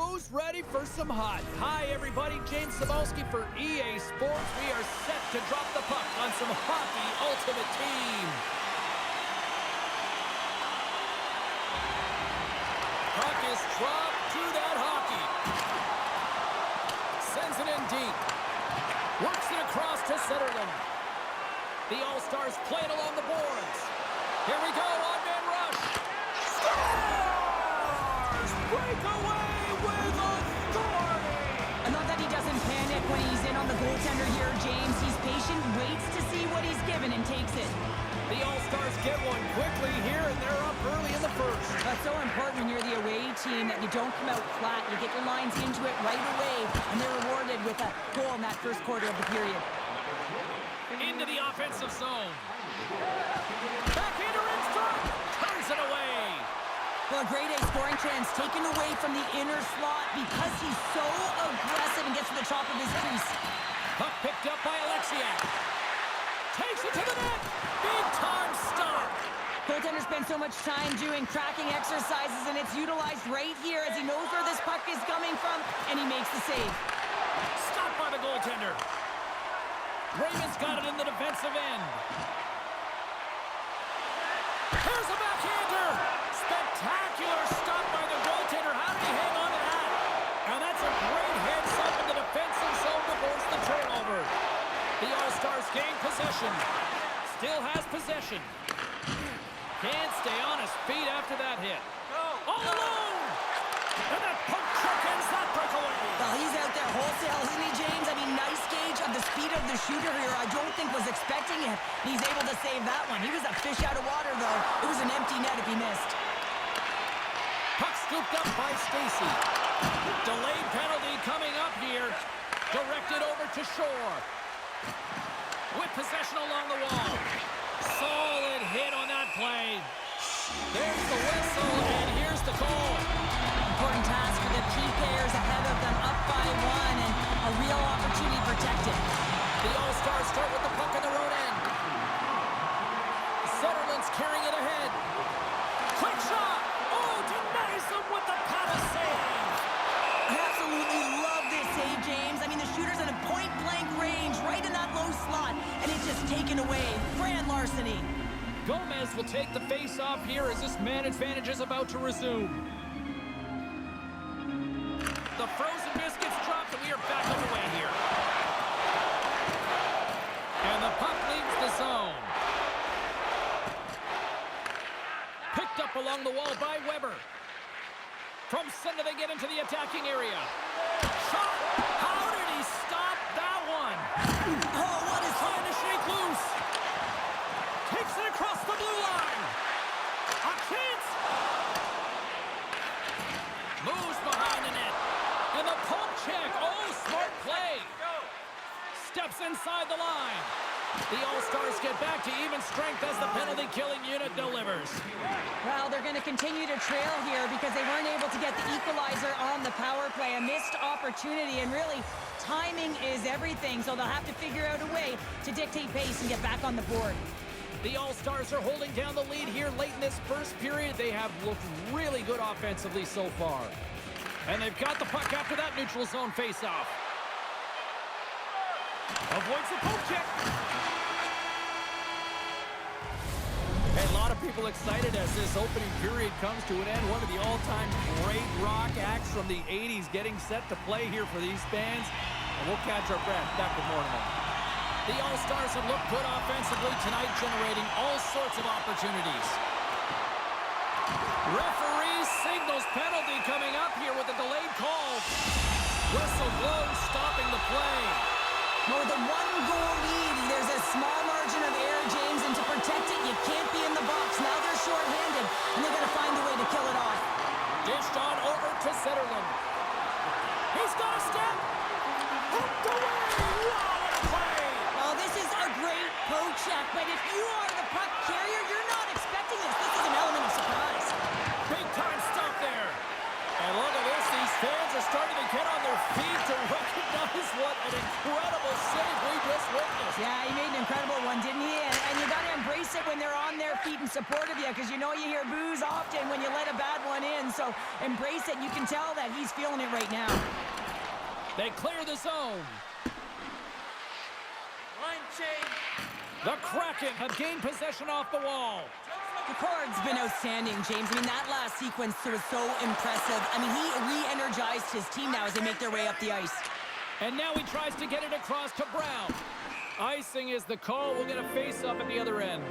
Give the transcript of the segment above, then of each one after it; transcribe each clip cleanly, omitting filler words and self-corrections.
Who's ready for some hot? Hi, everybody. James Cebulski for EA Sports. We are set to drop the puck on some Hockey Ultimate Team. Puck is dropped to that hockey. Sends it in deep. Works it across to Centerland. The All-Stars play it along the boards. Here we go, on-man rush. Stars! Break away with authority! I love that he doesn't panic when he's in on the goaltender here, James. He's patient, waits to see what he's given, and takes it. The All-Stars get one quickly here, and they're up early in the first. That's so important when you're the away team that you don't come out flat. You get your lines into it right away, and they're rewarded with a goal in that first quarter of the period. Into the offensive zone. Backhander in front. Turns it away. Well, a grade A scoring chance taken away from the inner slot because he's so aggressive and gets to the top of his crease. Puck picked up by Alexiak. Takes it to the net. Big time stop. Goaltender spends so much time doing tracking exercises, and it's utilized right here as he knows where this puck is coming from, and he makes the save. Stopped by the goaltender. Raymond's got it in the defensive end. Here's a backhander. Spectacular stop by the goaltender. How did he hang on to that? And that's a great heads-up in the defensive zone to force the turnover. The All-Stars gain possession. Still has possession. Can't stay on his feet after that hit. All alone! And that puck check ends that breakaway. Well, he's out there wholesale, isn't he, James? I mean, nice gauge of the speed of the shooter here. I don't think was expecting it. He's able to save that one. He was a fish out of water, though. It was an empty net if he missed. Puck scooped up by Stacey. Delayed penalty coming up here. Directed over to Shore. With possession along the wall. Solid hit on that play. There's the whistle, and here's the call. Important task for the key players ahead of them, up by one, and a real opportunity protected. The All-Stars start with the puck in their own end. Centerland's carrying it ahead. Quick shot! Oh, denies them with the power save! I absolutely love this save, James. I mean, the shooter's at a point-blank range, right in that low slot, and it's just taken away. Grand larceny. Gomez will take the face-off here as this man advantage is about to resume. The frozen biscuits dropped, and we are back underway here. And the puck leaves the zone. Picked up along the wall by Weber. From center, they get into the attacking area. Shot! How did he stop that one? Oh, what is trying to shake loose. Takes it across the blue line. A chance. Moves behind the net. And the pump check. Oh, smart play. Steps inside the line. The All-Stars get back to even strength as the penalty-killing unit delivers. Well, they're going to continue to trail here because they weren't able to get the equalizer on the power play. A missed opportunity, and really, timing is everything, so they'll have to figure out a way to dictate pace and get back on the board. The All-Stars are holding down the lead here late in this first period. They have looked really good offensively so far. And they've got the puck after that neutral zone face-off. Avoids the poke check. And a lot of people excited as this opening period comes to an end. One of the all-time great rock acts from the 80s getting set to play here for these fans. And we'll catch our breath. Back with more in a moment. The All-Stars have looked good offensively tonight, generating all sorts of opportunities. Referee signals penalty coming up here with a delayed call. Whistle blows, stopping the play. More than one goal lead. There's a small margin of error, James, and to protect it, you can't be in the box. Now they're shorthanded, and they got to find a way to kill it off. Dished on over to Centerland. He's got a step. Hooked away. Wow, what a play. Well, this is a great poke check, but if you are the puck carrier, you're not expecting this. This is an element of surprise. Big time stop there. And look at this. These fans are starting to get on their feet to recognize what an incredible save we just witnessed. Yeah, he made an incredible one, didn't he? And you got to embrace it when they're on their feet in support of you, because you know you hear boos often when you let a bad one in. So embrace it. You can tell that he's feeling it right now. They clear the zone. Line change. The Kraken have gained possession off the wall. The card's been outstanding, James. I mean, that last sequence was so impressive. I mean, he re-energized his team now as they make their way up the ice. And now he tries to get it across to Brown. Icing is the call. We'll get a face-up at the other end.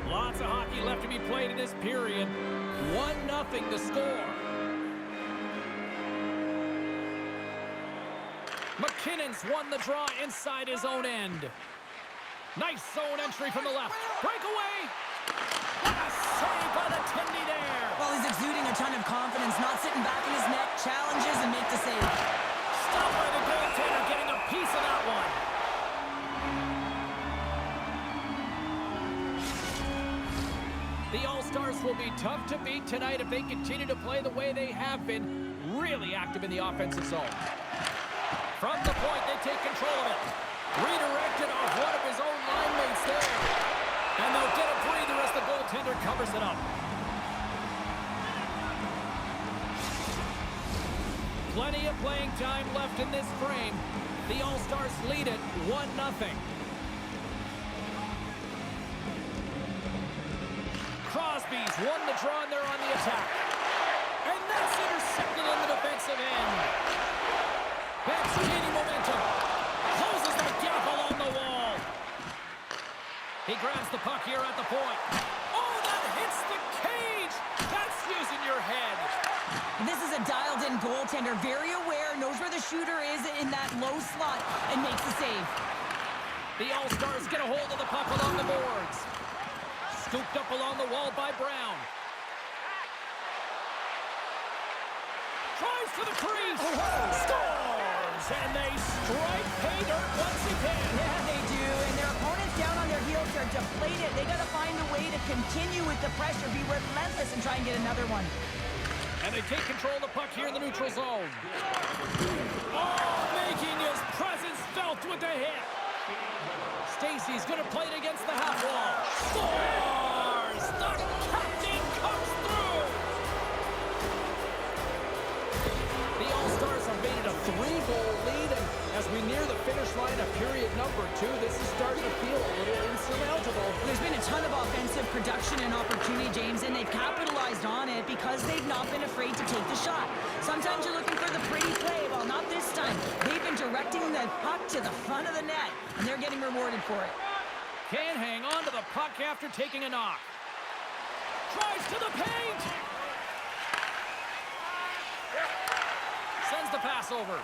Lots of hockey left to be played in this period. 1-0 the score. McKinnon's won the draw inside his own end. Nice zone entry from the left. Breakaway! What a save by the Tindy there! Well, he's exuding a ton of confidence, not sitting back in his net, challenges and make the save. Stopped by the goaltender, getting a piece of that one. The All-Stars will be tough to beat tonight if they continue to play the way they have been, really active in the offensive zone. From the point, they take control of it. Redirected off one of his own line mates there. And they'll get a breather as the goaltender covers it up. Plenty of playing time left in this frame. The All-Stars lead it 1-0. Crosby's won the draw and they're on the attack. And that's intercepted in the defensive end. That's gaining momentum. Closes the gap along the wall. He grabs the puck here at the point. Oh, that hits the cage. That's using your head. This is a dialed-in goaltender, very aware, knows where the shooter is in that low slot, and makes the save. The All-Stars get a hold of the puck along the boards. Scooped up along the wall by Brown. Tries to the crease. Scores! And they strike pay dirt once again. Yeah, they do. And their opponents down on their heels are deflated. They got to find a way to continue with the pressure, be relentless, and try and get another one. And they take control of the puck here in the neutral zone. Oh, making his presence felt with the hit. Stacey's going to play it against the half wall. Scores! The captain comes through! The All-Stars have made it a 3-goal lead, and as we near the finish line of period number 2, this is starting to feel a little insurmountable. There's been a ton of offensive production and opportunity, James, and they've capitalized on it because they've not been afraid to take the shot. Sometimes you're looking for the pretty play. Well, not this time. They've been directing the puck to the front of the net, and they're getting rewarded for it. Can't hang on to the puck after taking a knock. Drives to the paint! Sends the pass over.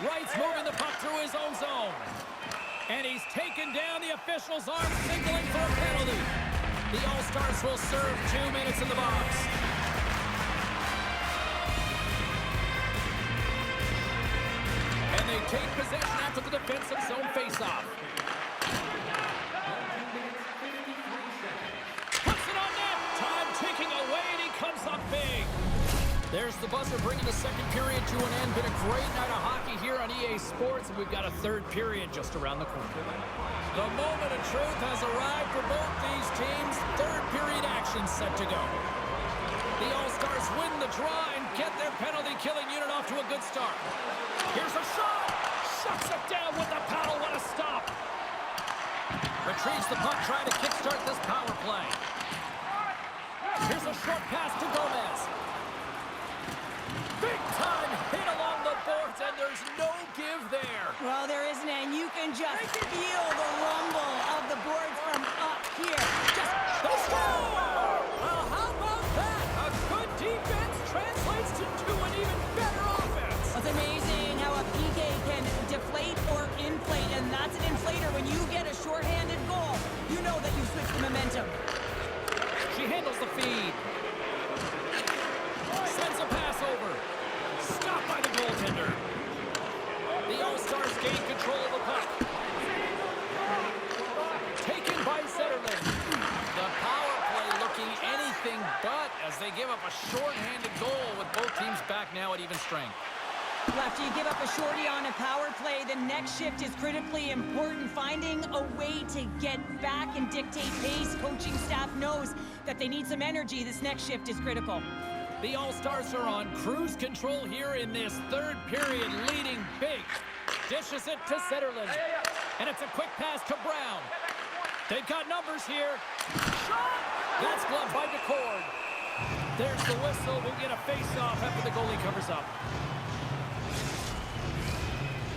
Wright's moving the puck through his own zone. And he's taken down the official's arm, signaling for a penalty. The All-Stars will serve 2 minutes in the box. And they take possession after the defensive zone faceoff. Puts it on net. Time ticking away, and he comes up big. There's the buzzer bringing the second period to an end. Been a great night of hockey here on EA Sports, and we've got a third period just around the corner. The moment of truth has arrived for both these teams. Third period action set to go. The All-Stars win the draw and get their penalty-killing unit off to a good start. Here's a shot. Shuts it down with the paddle. What a stop. Retrieves the puck, trying to kickstart this power play. Here's a short pass to Gomez. Big-time hit along the boards, and there's no give there. Well, there isn't, and you can just feel the rumble of the boards from up here. Just They score! Well, how about that? A good defense translates into an even better offense. It's amazing how a PK can deflate or inflate, and that's an inflator. When you get a shorthanded goal, you know that you switch the momentum. She handles the feed. Sends a pass over. Stopped by the goaltender. The All-Stars gain control of the puck. Taken by Zetterlund. The power up a short-handed goal with both teams back now at even strength. Well, after you give up a shorty on a power play, the next shift is critically important. Finding a way to get back and dictate pace. Coaching staff knows that they need some energy. This next shift is critical. The All-Stars are on cruise control here in this third period, leading big. Dishes it to Zetterlund. And it's a quick pass to Brown. They've got numbers here. That's gloved by DeCord. There's the whistle. We'll get a face-off after the goalie covers up.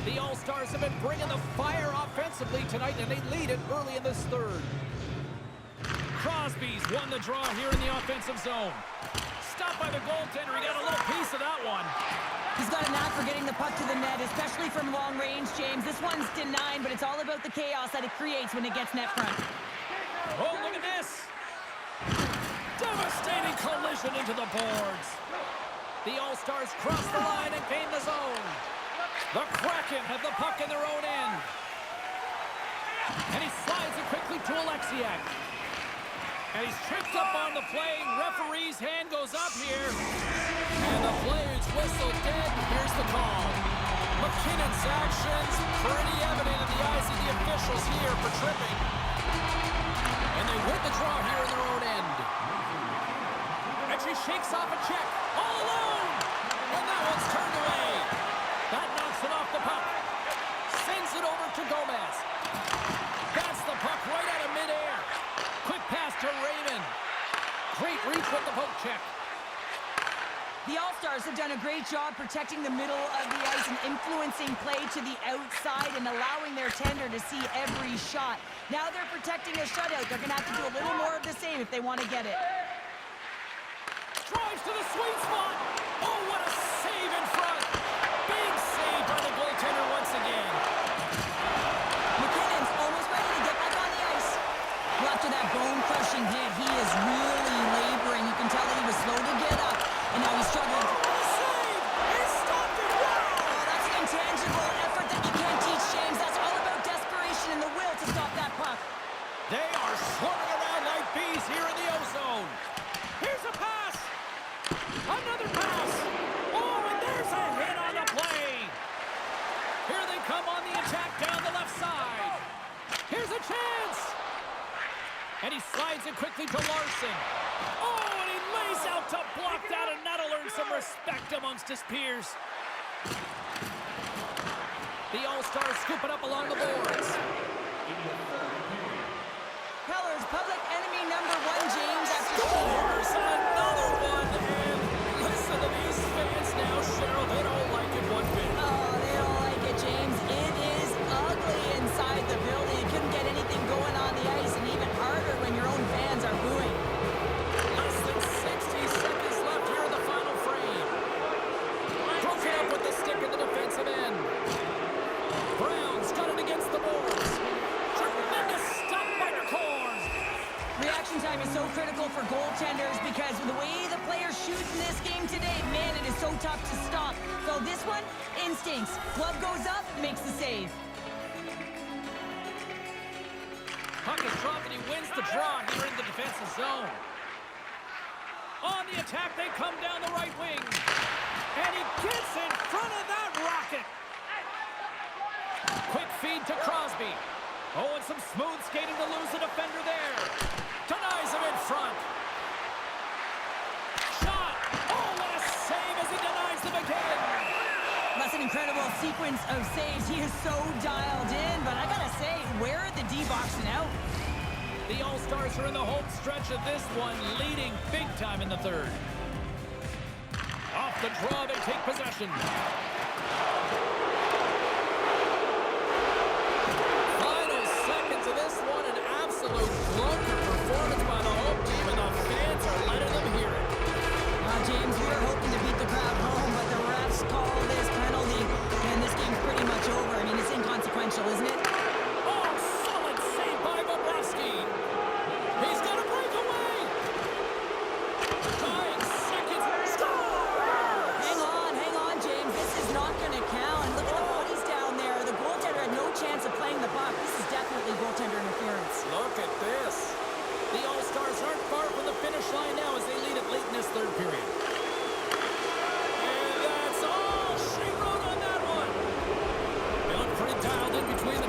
The All-Stars have been bringing the fire offensively tonight, and they lead it early in this third. Crosby's won the draw here in the offensive zone. Stopped by the goaltender. He got a little piece of that one. He's got a knack for getting the puck to the net, especially from long range, James. This one's denied, but it's all about the chaos that it creates when it gets net front. Oh, look at this. Devastating collision into the boards. The All-Stars cross the line and gain the zone. The Kraken have the puck in their own end. And he slides it quickly to Alexiak. And he's tripped up on the play. Referee's hand goes up here. And the play is whistled dead. Here's the call. McKinnon's actions pretty evident in the eyes of the officials here for tripping. And they win the draw here in their own end. And she shakes off a check. All alone. And that one's turned away. That knocks it off the puck. Sends it over to Gomez. That's the puck right out of midair. Quick pass to Raymond. Great reach with the poke check. The All-Stars have done a great job protecting the middle of the ice and influencing play to the outside and allowing their tender to see every shot. Now they're protecting a shutout. They're going to have to do a little more of the same if they want to get it. Drives to the sweet spot. Oh, what a save in front. Big save by the goaltender once again. McKinnon's almost ready to get back on the ice. Well, after that bone-crushing hit, he is really laboring. You can tell that he was slow to get up, and now he's struggling. Oh, what a save. He stopped it. Wow. Oh, that's an intangible effort that you can't teach, James. That's all about desperation and the will to stop that puck. They are swarming around like bees here in the O-zone. Here's a pass. Another pass. Oh, and there's a hit on the play. Here they come on the attack down the left side. Here's a chance. And he slides it quickly to Larson. Oh, and he lays out to block that, and that'll earn some respect amongst his peers. The All-Stars scoop it up along the boards. Keller's public enemy number one, James, after Scores another one, and listen to these fans now, Cheryl. They don't like it one bit. Oh, they don't like it, James. It is ugly inside the building. You couldn't get anything going on the ice, and even harder when your own fans are booing. Less than 60 seconds left here in the final frame. Broken up with the stick at the defensive end. Brown's got it against the boards. Tremendous stop by DeCord. Reaction time is so critical for goaltenders because the way the players shoot in this game today, man, it is so tough to stop. So this one, instincts. Glove goes up, makes the save. Puck is dropped, and he wins the draw here in the defensive zone. On the attack, they come down the right wing. And he gets in front of that rocket. Quick feed to Crosby. Oh, and some smooth skating to lose the defender there. Denies him in front. Shot. Oh, what a save as he denies them again. That's an incredible sequence of saves. He is so dialed in, but I gotta say, where are the D-boxing out? The All-Stars are in the home stretch of this one, leading big time in the third. Off the draw, they take possession. Final seconds of this one, an absolute clunker performance by the home team, and the fans are letting them hear it. James, we were hoping to beat the crowd home, but the refs call this penalty, and this game's pretty much over. I mean, it's inconsequential, isn't it? Oh, solid save by Bobrovsky. He's got a breakaway. 9 seconds. Score! Hang on, James. This is not going to count. And look at the bodies down there. The goaltender had no chance of playing the puck. This is definitely goaltender interference. Look at this. The All-Stars aren't far from the finish line now as they lead it late in this third period. And that's all she wrote on that one. They look pretty dialed in between